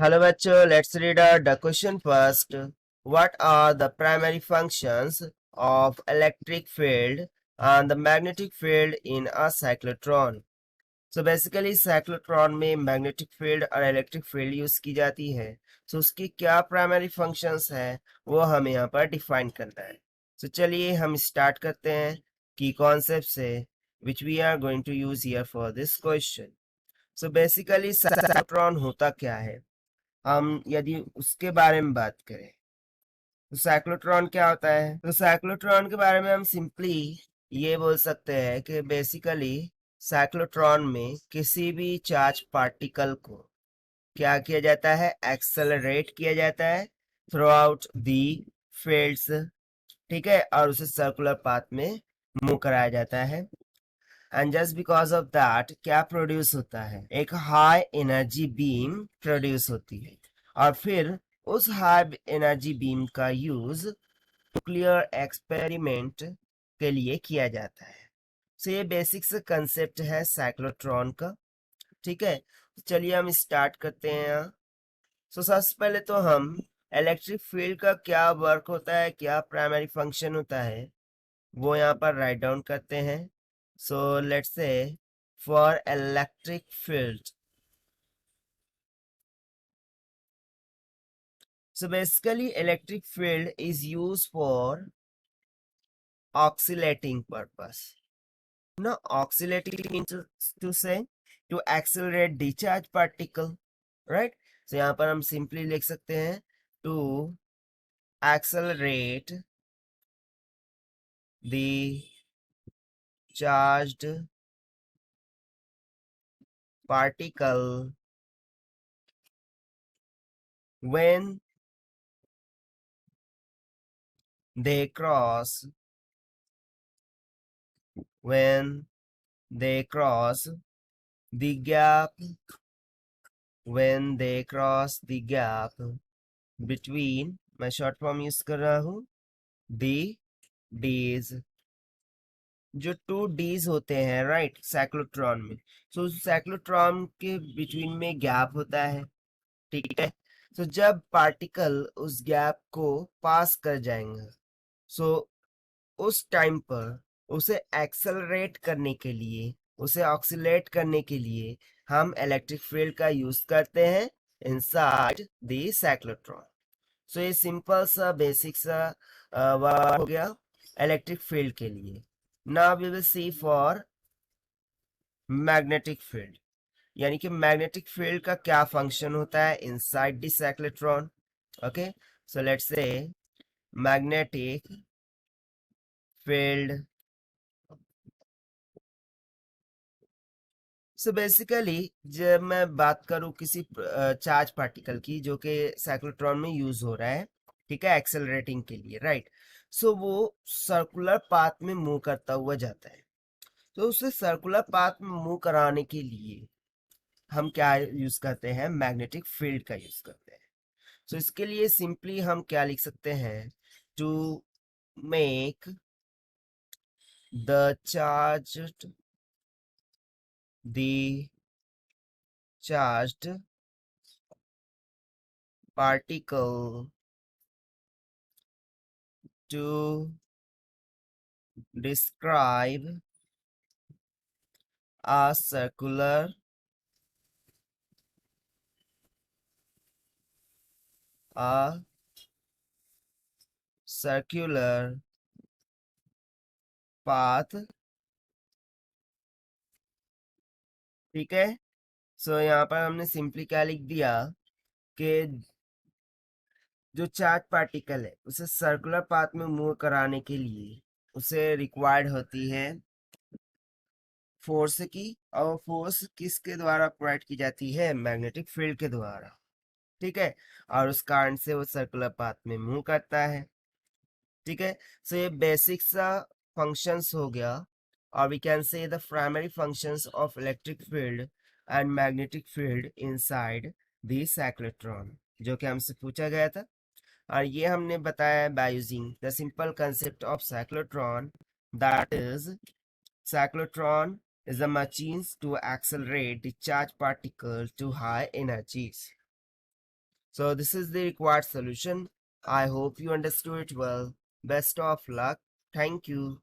Hello bachcho, let's read out the question first. What are the primary functions of electric field and the magnetic field in a cyclotron? So basically cyclotron में magnetic field और electric field use की जाती है. So उसकी क्या primary functions है वो हमें यहाँ पर define करना है. So चलिए हम start करते हैं key concepts से which we are going to use here for this question. So basically cyclotron होता क्या है? हम यदि उसके बारे में बात करें तो साइक्लोट्रॉन क्या होता है. तो साइक्लोट्रॉन के बारे में हम सिंपली ये बोल सकते हैं कि बेसिकली साइक्लोट्रॉन में किसी भी चार्ज पार्टिकल को क्या किया जाता है, एक्सेलरेट किया जाता है थ्रू आउट दी फील्ड्स. ठीक है, और उसे सर्कुलर पाथ में मूव कराया जाता है. And just because of that क्या प्रोड्यूस होता है, एक हाई एनर्जी बीम प्रोड्यूस होती है. और फिर उस हाई एनर्जी बीम का यूज न्यूक्लियर एक्सपेरिमेंट के लिए किया जाता है. सो ये बेसिक से कंसेप्ट है साइक्लोट्रॉन का. ठीक है, तो चलिए हम स्टार्ट करते हैं. सो सबसे पहले तो हम इलेक्ट्रिक फील्ड का क्या वर्क होता है, क्या प्राइमरी फंक्शन होता है वो यहाँ पर राइट डाउन करते हैं. सो लेट्स से for electric field, so basically electric field is used for oscillating purpose. Now oscillating means to say to accelerate the charge particle, right? So यहाँ पर हम simply लिख सकते हैं to accelerate the charged particle when they cross the gap between, मैं short form use कर रहा हूं, दी डीज. जो टू डीज होते हैं राइट साइक्लोट्रॉन में, सो साइक्लोट्रॉन के बिटवीन में गैप होता है. ठीक है, सो जब पार्टिकल उस गैप को पास कर जाएंगे, सो उस टाइम पर उसे एक्सेलरेट करने के लिए, उसे ऑक्सीलेट करने के लिए हम इलेक्ट्रिक फील्ड का यूज करते हैं इनसाइड द साइक्लोट्रॉन. सो ये सिंपल सा बेसिक सा वर्ड हो गया इलेक्ट्रिक फील्ड के लिए. Now we will see for magnetic field, यानी कि मैग्नेटिक फील्ड का क्या फंक्शन होता है inside the cyclotron. Okay, so let's say magnetic field. So basically जब मैं बात करूं किसी चार्ज पार्टिकल की जो कि साइक्लोट्रॉन में यूज हो रहा है, ठीक है, एक्सेलरेटिंग के लिए, राइट. सो वो सर्कुलर पाथ में मूव करता हुआ जाता है. तो उसे सर्कुलर पाथ में मूव कराने के लिए हम क्या यूज करते हैं, मैग्नेटिक फील्ड का यूज करते हैं. सो इसके लिए सिंपली हम क्या लिख सकते हैं, to make the charged particle to describe a circular path. ठीक है, सो यहाँ पर हमने सिंपली क्या लिख दिया कि जो चार्ज पार्टिकल है उसे सर्कुलर पाथ में मूव कराने के लिए उसे रिक्वायर्ड होती है फोर्स की, और फोर्स किसके द्वारा प्रोवाइड की जाती है, मैग्नेटिक फील्ड के द्वारा. ठीक है, और उस कारण से वो सर्कुलर पाथ में मूव करता है. ठीक है, सो ये बेसिक सा फंक्शंस हो गया. और we can say the primary functions of electric field and magnetic field inside the cyclotron, जो कि हमसे पूछा गया था. और ये हमने बताया by using the simple concept of cyclotron, that is cyclotron is a machine to accelerate the charged particle to high energies. So this is the required solution. I hope you understood it well. Best of luck. Thank you.